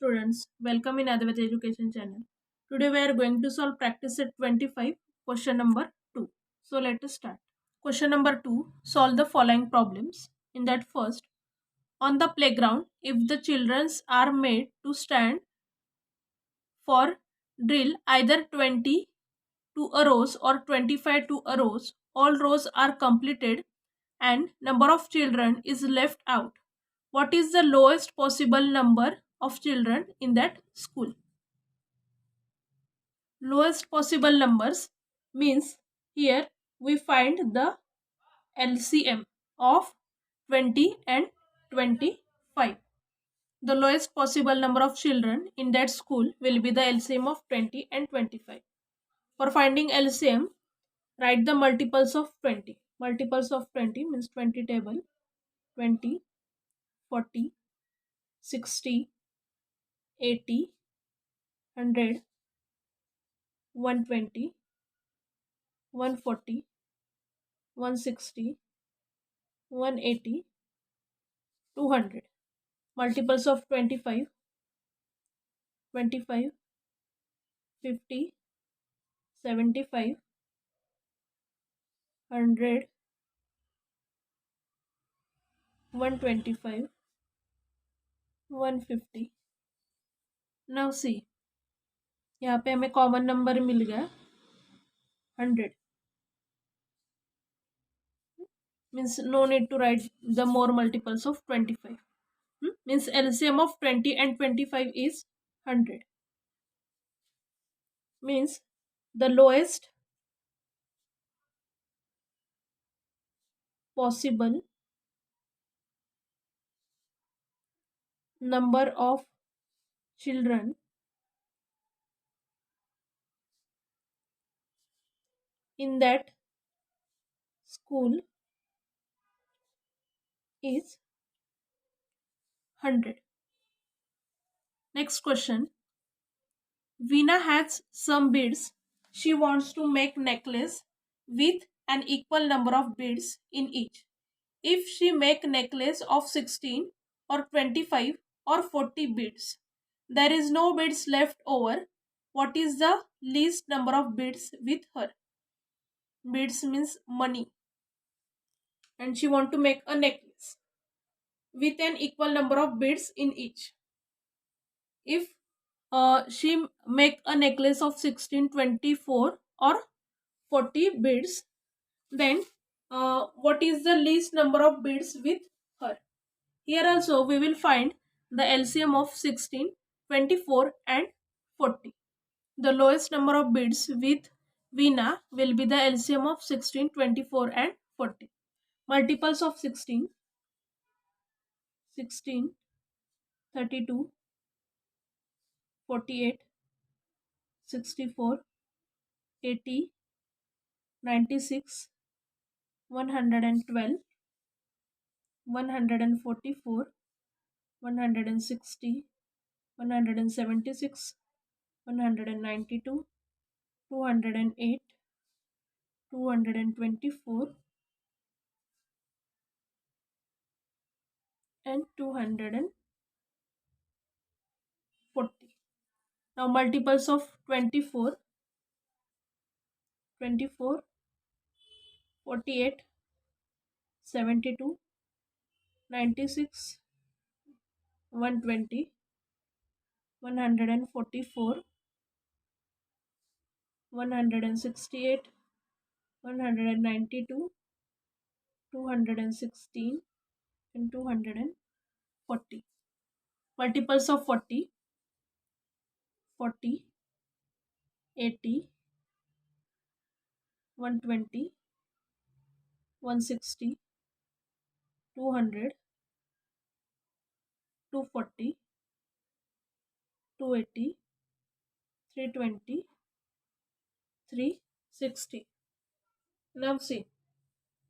students, welcome in Advaita Education channel. Today we are going to solve practice set 25, question number 2. So let us start. Question number 2, solve the following problems. In that first, on the playground, if the children are made to stand for drill either 20 to a rows or 25 to a rows, all rows are completed and number of children is left out. What is the lowest possible number of children in that school? Lowest possible numbers means here we find the LCM of 20 and 25. The lowest possible number of children in that school will be the LCM of 20 and 25. For finding LCM, write the multiples of 20. Multiples of 20 means 20 table: 20, 40, 60, 80, 100, 120, 140, 160, 180, 200. Multiples of 25, 25, 50, 75, 100, 125, 150. Now see, यहाँ पे हमें common number मिल गया 100. Means no need to write the more multiples of 25. Means LCM of 20 and 25 is 100. Means the lowest possible number of children in that school is 100. Next question. Veena has some beads. She wants to make necklace with an equal number of beads in each. If she make necklace of 16 or 25 or 40 beads, there is no beads left over. What is the least number of beads with her? Beads means money. And she want to make a necklace with an equal number of beads in each. If she make a necklace of 16, 24 or 40 beads, then what is the least number of beads with her? Here also we will find the LCM of 16, 24 and 40. The lowest number of beads with Veena will be the LCM of 16, 24 and 40. Multiples of 16, 16, 32, 48, 64, 80, 96, 112, 144, 160, 176, 192, 208, 224 and 240. Now multiples of 24, 24, 48, 72, 96, 120, 144, 168, 192, 216 and 240. Multiples of 40, 40, 80, 120, 160, 200, 240, 280, 320, 360. Now see,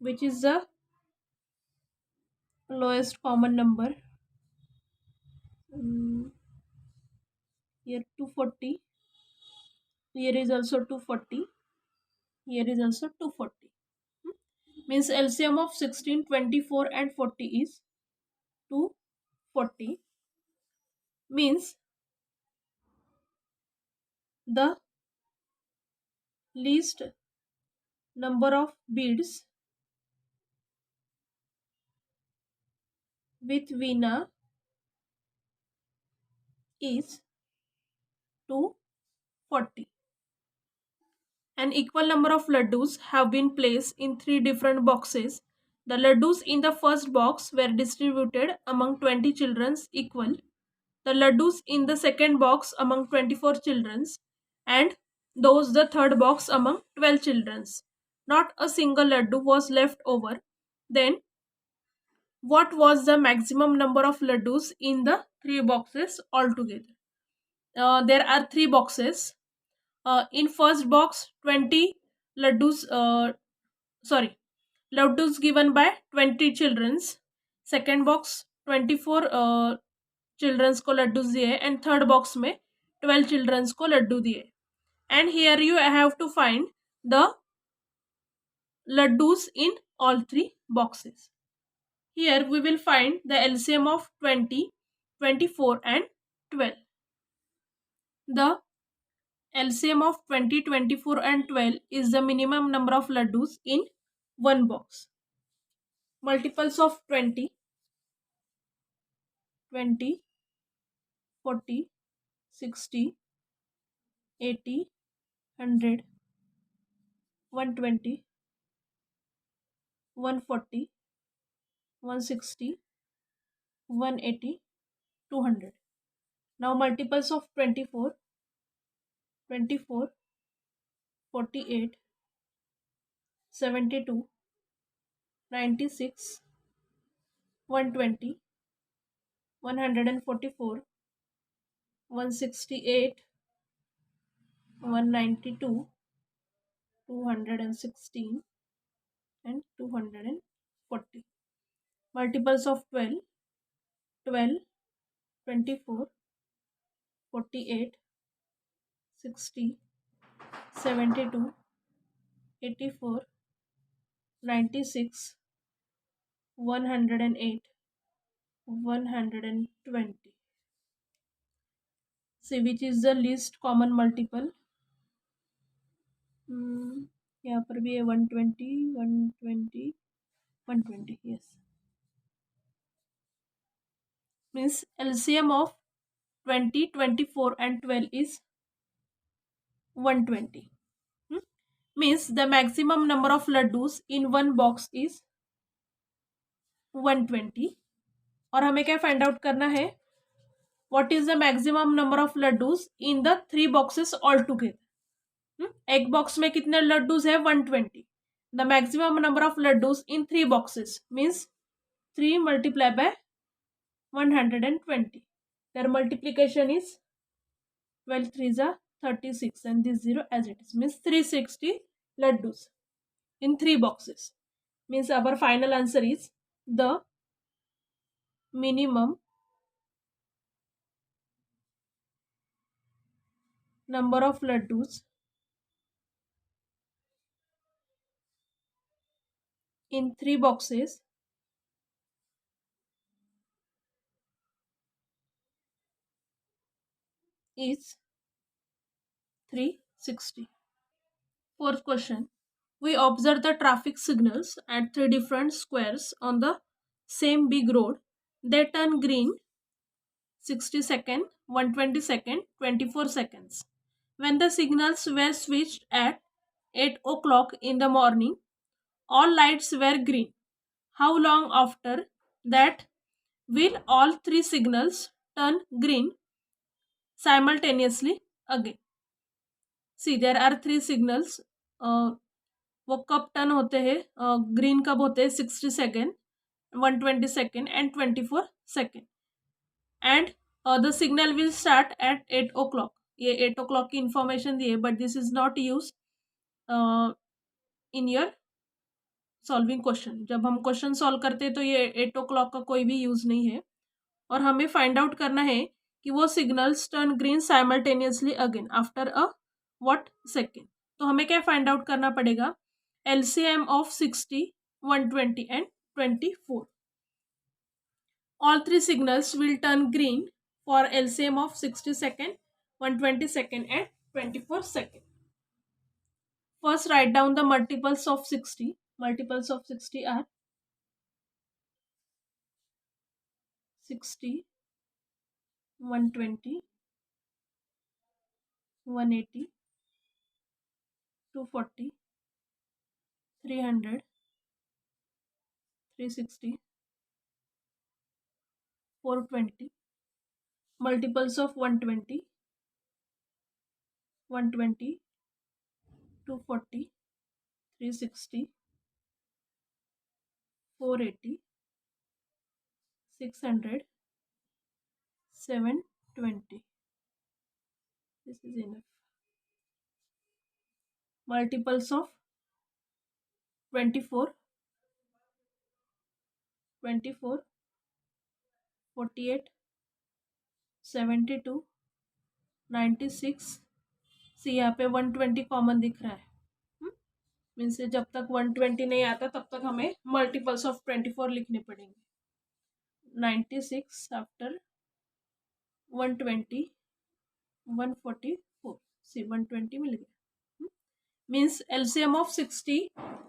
which is the lowest common number? Here 240, here is also 240, here is also 240. Means LCM of 16, 24 and 40 is 240. Means the least number of beads with Veena is 240. An equal number of laddus have been placed in three different boxes. The laddus in the first box were distributed among 20 children equal. The laddus in the second box among 24 children, and those the third box among 12 children. Not a single laddu was left over. Then, what was the maximum number of laddus in the three boxes altogether? There are three boxes. In first box, 20 laddus, laddus given by 20 children's. Second box 24 children's को लड्डू दिए and third box में 12 children's को लड्डू दिए and here you have to find the laddus in all three boxes. Here we will find the LCM of 20, 24 and 12. The LCM of 20, 24 and 12 is the minimum number of laddus in one box. Multiples of 20, 20, 40, 60, 80, 100, 120, 140, 160, 180, 200. Now multiples of 24, 24, 48, 72, 96, 120, 144, 168, 192, 216 and 240. Multiples of 12, 12, 24, 48, 60, 72, 84, 96, 108, 120. See which is the least common multiple. यहाँ पर भी है 120, 120, 120. Yes. Means LCM of 20, 24 and 12 is 120. Means the maximum number of laddus in one box is 120. और हमें क्या find out करना है? What is the maximum number of laddus in the three boxes all together? एक box में कितने लड्डूज है? 120. The maximum number of laddus in three boxes means 3 multiplied by 120. Their multiplication is 12 3s are 36 and this 0 as it is. Means 360 laddus in three boxes. Means our final answer is the minimum number of laddus in three boxes is 360. Fourth question. We observe the traffic signals at three different squares on the same big road. They turn green 60 seconds, 120 seconds, 24 seconds. When the signals were switched at 8 o'clock in the morning, all lights were green. How long after that will all three signals turn green simultaneously again? See, there are three signals. वो कब turn होते हैं? Green कब होते हैं? 60 second, 120 second and 24 second. And the signal will start at 8 o'clock. ये 8 o'clock की information दी है but this is not use in your solving question. जब हम क्वेश्चन सॉल्व करते हैं तो ये 8 o'clock का कोई भी यूज नहीं है. और हमें फाइंड आउट करना है कि वो signals turn green simultaneously again after a what second. तो हमें क्या फाइंड आउट करना पड़ेगा? LCM of 60, 120 and 24. All three signals will turn green for LCM of 60 second, 120 second and 24 seconds. First, write down the multiples of 60. Multiples of 60 are 60, 120, 180, 240, 300, 360, 420. Multiples of 120, 120, 240, 360, 480, 600, 720. This is enough. Multiples of 24, 24, 48, 72, 96. सी यहाँ पे 120 common दिख रहा है. Means जब तक 120 नहीं आता तब तक हमें मल्टीपल्स ऑफ 24 लिखने पड़ेंगे. 96 आफ्टर 120, 144. सी 120 मिल गया. Means LCM of 60,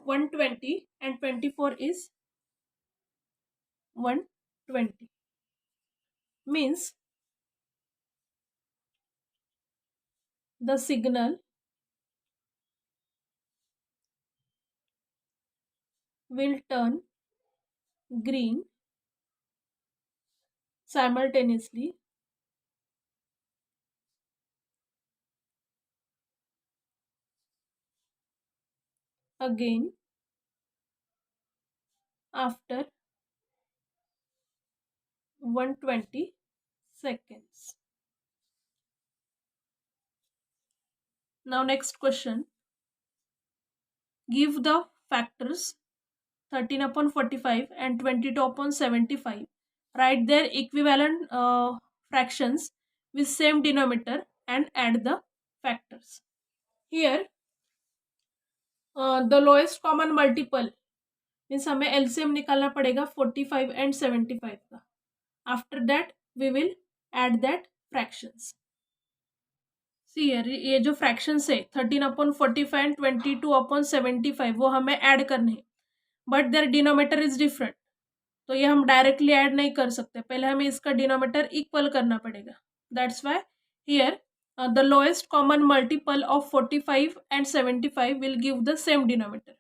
120 and 24 is 120. Means the signal will turn green simultaneously again after 120 seconds. Now next question. Give the factors 13 upon 45 and 22 upon 75. Write their equivalent fractions with same denominator and add the factors. Here the lowest common multiple means हमें LCM निकालना पड़ेगा 45 and 75 का. After that we will add that fractions. सी ये जो fractions है 13 upon 45 and 22 upon 75 वो हमें add करने हैं. But their denominator is different, तो ये हम डायरेक्टली ऐड नहीं कर सकते. पहले हमें इसका डिनोमीटर इक्वल करना पड़ेगा. That's why here the lowest common multiple of 45 and 75 will give the same denominator.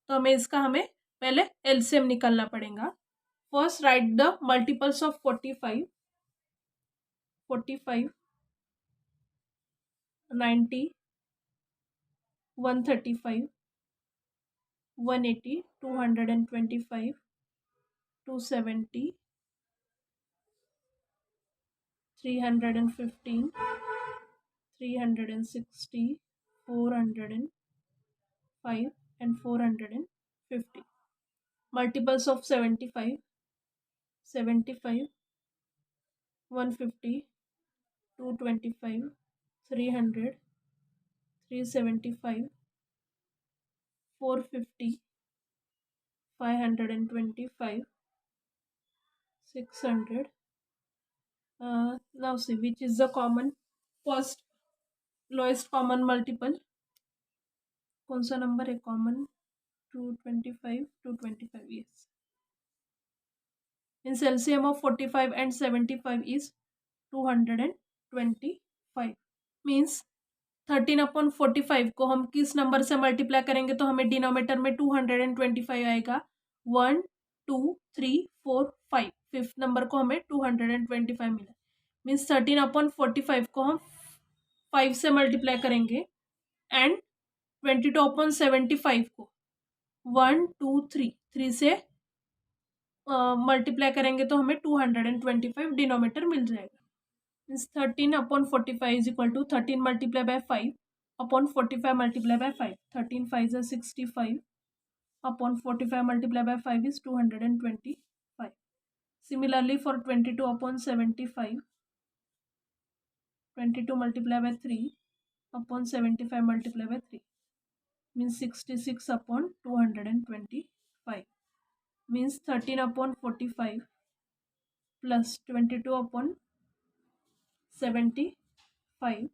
तो हमें पहले एलसीएम निकालना पड़ेगा. First right the multiples of 45, 90, 135, 180, 225, 270, 315, 360, 405 and 450. Multiples of 75, 75, 150, 225, 300, 375, 450, 525, 600. Now see which is the first lowest common multiple. कौन सा number है common? 225, 225. yes. Means LCM of 45 and 75 is 225. Means 13 upon 45 को हम किस नंबर से मल्टीप्लाई करेंगे तो हमें डिनोमीटर में 225 आएगा. 1, 2, 3, 4, 5. फिफ्थ नंबर को हमें 225 मिला. मीन्स 13 अपॉन 45 को हम 5 से मल्टीप्लाई करेंगे एंड 22 अपॉन 75 को 1, 2, 3 से मल्टीप्लाई करेंगे तो हमें 225 डिनोमीटर मिल जाएगा. Means 13 upon 45 is equal to 13 multiply by 5 upon 45 multiply by 5. 13 5 is 65 upon 45 multiplied by 5 is 225. Similarly for 22 upon 75, 22 multiplied by 3 upon 75 multiplied by 3 means 66 upon 225 means 13 upon 45 plus 22 upon 75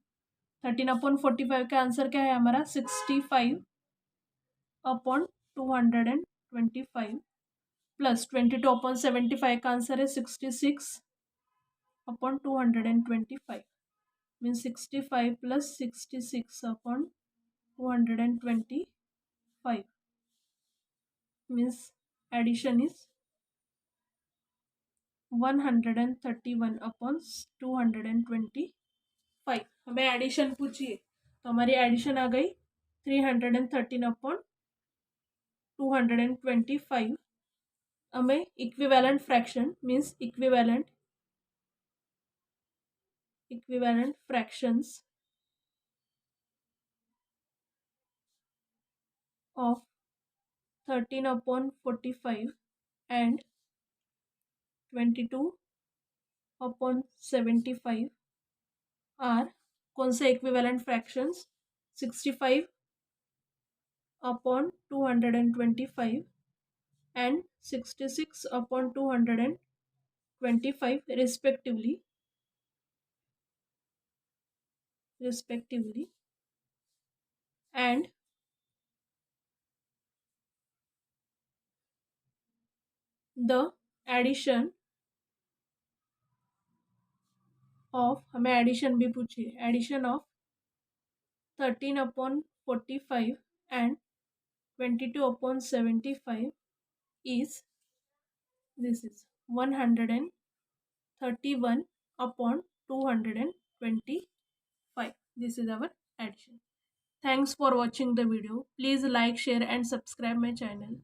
13/45 का answer क्या है हमारा 65/225 plus 22/75 का answer है 66/225 means 65 plus 66/225 means addition is 131/225. हमें addition पूछिए तो हमारी एडिशन आ गई 313/225. हमें equivalent fraction means equivalent fractions of 13/45 and 22/75 are कौन से equivalent fractions 65/225 and 66/225 respectively and the addition of हमें एडिशन भी पूछिए addition of 13/45 and 22/75 is this is 131/225. This is our addition. Thanks for watching the video. Please like, share and subscribe my channel.